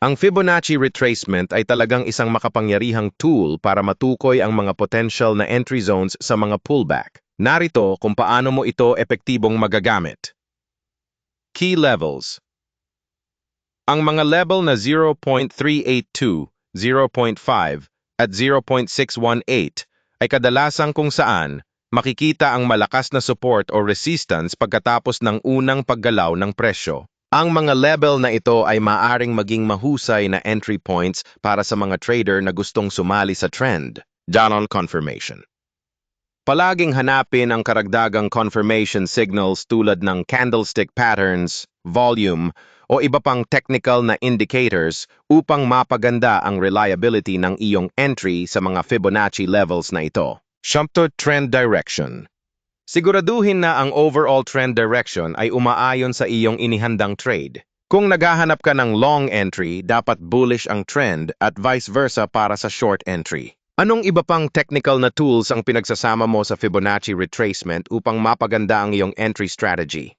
Ang Fibonacci retracement ay talagang isang makapangyarihang tool para matukoy ang mga potential na entry zones sa mga pullback. Narito kung paano mo ito epektibong magagamit. Key levels. Ang mga level na 0.382, 0.5 at 0.618 ay kadalasang kung saan makikita ang malakas na support o resistance pagkatapos ng unang paggalaw ng presyo. Ang mga level na ito ay maaring maging mahusay na entry points para sa mga trader na gustong sumali sa trend. Channel confirmation. Palaging hanapin ang karagdagang confirmation signals tulad ng candlestick patterns, volume, o iba pang technical na indicators upang mapaganda ang reliability ng iyong entry sa mga Fibonacci levels na ito. Trend direction. Siguraduhin na ang overall trend direction ay umaayon sa iyong inihandang trade. Kung naghahanap ka ng long entry, dapat bullish ang trend at vice versa para sa short entry. Anong iba pang technical na tools ang pinagsasama mo sa Fibonacci retracement upang mapaganda ang iyong entry strategy?